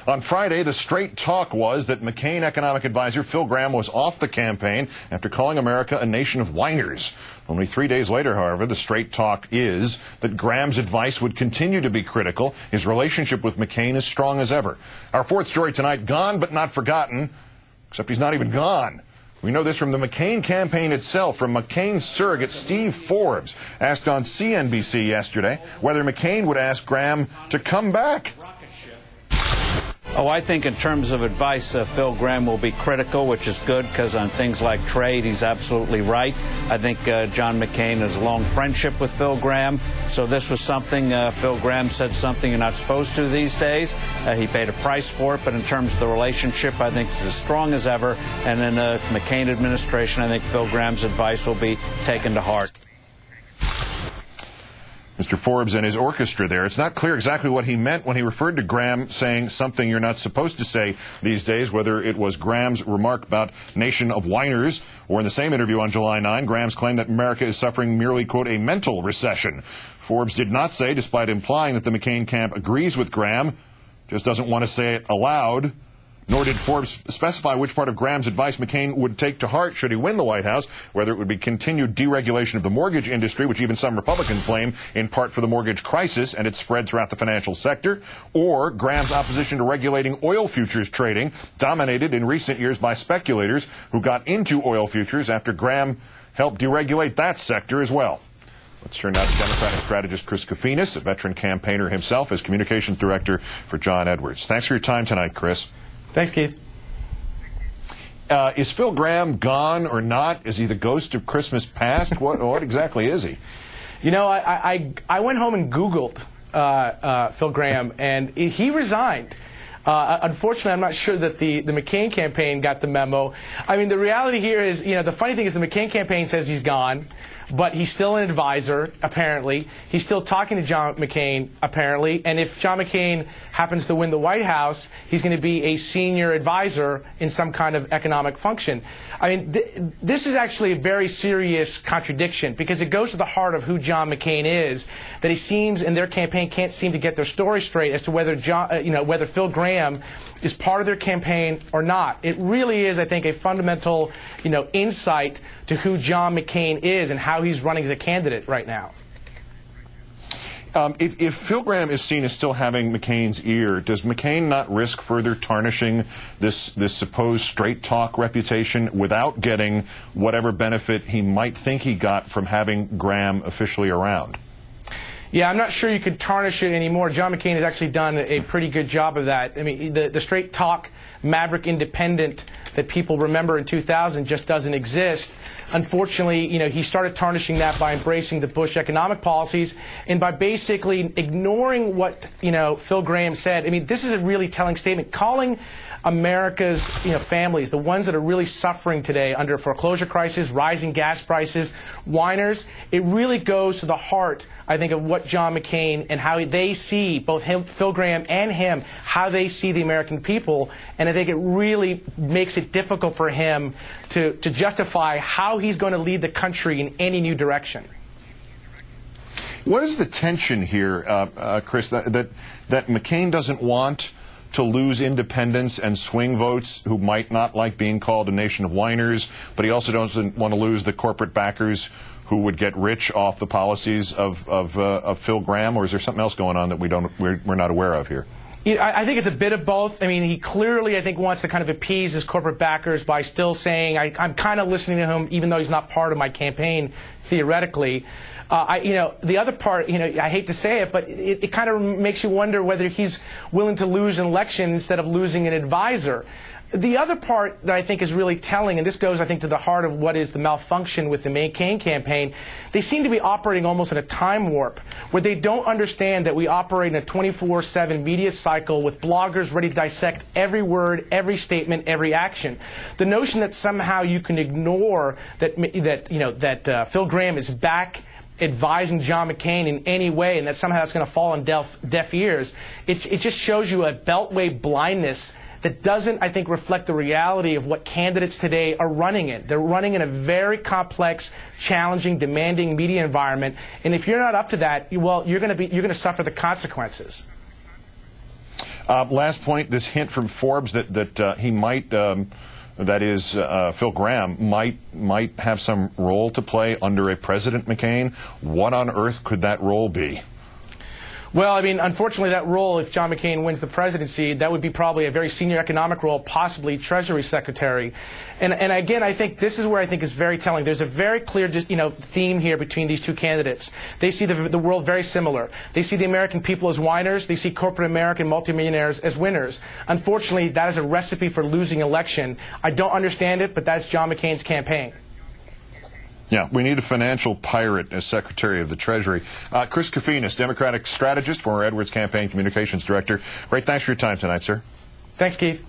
On Friday, the straight talk was that McCain economic advisor Phil Gramm was off the campaign after calling America a nation of whiners. Only 3 days later, however, the straight talk is that Gramm's advice would continue to be critical. His relationship with McCain is strong as ever. Our fourth story tonight, gone but not forgotten, except he's not even gone. We know this from the McCain campaign itself, from McCain's surrogate Steve Forbes, asked on CNBC yesterday whether McCain would ask Gramm to come back. Oh, I think in terms of advice, Phil Gramm will be critical, which is good because on things like trade, he's absolutely right. I think John McCain has a long friendship with Phil Gramm, so this was something Phil Gramm said something you're not supposed to these days. He paid a price for it, but in terms of the relationship, I think it's as strong as ever. And in the McCain administration, I think Phil Gramm's advice will be taken to heart. Mr. Forbes and his orchestra there. It's not clear exactly what he meant when he referred to Gramm saying something you're not supposed to say these days, whether it was Gramm's remark about nation of whiners, or in the same interview on July 9, Gramm's claim that America is suffering merely, quote, a mental recession. Forbes did not say, despite implying that the McCain camp agrees with Gramm, just doesn't want to say it aloud. Nor did Forbes specify which part of Gramm's advice McCain would take to heart should he win the White House, whether it would be continued deregulation of the mortgage industry, which even some Republicans blame in part for the mortgage crisis and its spread throughout the financial sector, or Gramm's opposition to regulating oil futures trading, dominated in recent years by speculators who got into oil futures after Gramm helped deregulate that sector as well. Let's turn now to Democratic strategist Chris Kofinis, a veteran campaigner himself, as communications director for John Edwards. Thanks for your time tonight, Chris. Thanks, Keith. Is Phil Gramm gone or not? Is he the ghost of Christmas past? What exactly is he? You know, I went home and Googled Phil Gramm, and he resigned. Unfortunately, I'm not sure that the McCain campaign got the memo. I mean, the reality here is, you know, the funny thing is the McCain campaign says he's gone, but he's still an advisor, apparently. He's still talking to John McCain, apparently. And if John McCain happens to win the White House, he's going to be a senior advisor in some kind of economic function. I mean, this is actually a very serious contradiction because it goes to the heart of who John McCain is, that he seems, in their campaign, can't seem to get their story straight as to whether whether Phil Gramm is part of their campaign or not. It really is, I think, a fundamental, insight to who John McCain is and how he's running as a candidate right now. If Phil Gramm is seen as still having McCain's ear, does McCain not risk further tarnishing this supposed straight talk reputation without getting whatever benefit he might think he got from having Gramm officially around? Yeah, I'm not sure you could tarnish it anymore. John McCain has actually done a pretty good job of that. I mean, the straight talk, maverick independent that people remember in 2000 just doesn't exist. Unfortunately, he started tarnishing that by embracing the Bush economic policies and by basically ignoring what, Phil Gramm said. I mean, this is a really telling statement. Calling America's, families, the ones that are really suffering today under foreclosure crisis, rising gas prices, whiners, it really goes to the heart, I think, of what John McCain and how they see, both him, Phil Gramm and him, how they see the American people. And I think it really makes it difficult for him to justify how he's going to lead the country in any new direction. What is the tension here, Chris, that McCain doesn't want to lose independents and swing votes who might not like being called a nation of whiners, but he also doesn't want to lose the corporate backers who would get rich off the policies of Phil Gramm? Or is there something else going on that we're not aware of here? I think it's a bit of both. I mean, he clearly, I think, wants to kind of appease his corporate backers by still saying, I'm kind of listening to him, even though he's not part of my campaign, theoretically. The other part, I hate to say it, but it kind of makes you wonder whether he's willing to lose an election instead of losing an advisor. The other part that I think is really telling, and this goes, I think, to the heart of what is the malfunction with the McCain campaign, they seem to be operating almost in a time warp, where they don't understand that we operate in a 24/7 media cycle with bloggers ready to dissect every word, every statement, every action. The notion that somehow you can ignore that Phil Gramm is back advising John McCain in any way, and that somehow that's going to fall on deaf ears, it just shows you a beltway blindness that doesn't, I think, reflect the reality of what candidates today are running in. They're running in a very complex, challenging, demanding media environment, and if you're not up to that, well, you're going to suffer the consequences. Last point, this hint from Forbes that he might, that is, Phil Gramm, might have some role to play under a President McCain. What on earth could that role be? Well, I mean, unfortunately, that role, if John McCain wins the presidency, that would be probably a very senior economic role, possibly Treasury Secretary. And again, I think this is where I think is very telling. There's a very clear, theme here between these two candidates. They see the world very similar. They see the American people as whiners. They see corporate American multimillionaires as winners. Unfortunately, that is a recipe for losing election. I don't understand it, but that's John McCain's campaign. Yeah, we need a financial pirate as Secretary of the Treasury. Chris Kofinis, Democratic strategist, former Edwards Campaign Communications Director. Great, thanks for your time tonight, sir. Thanks, Keith.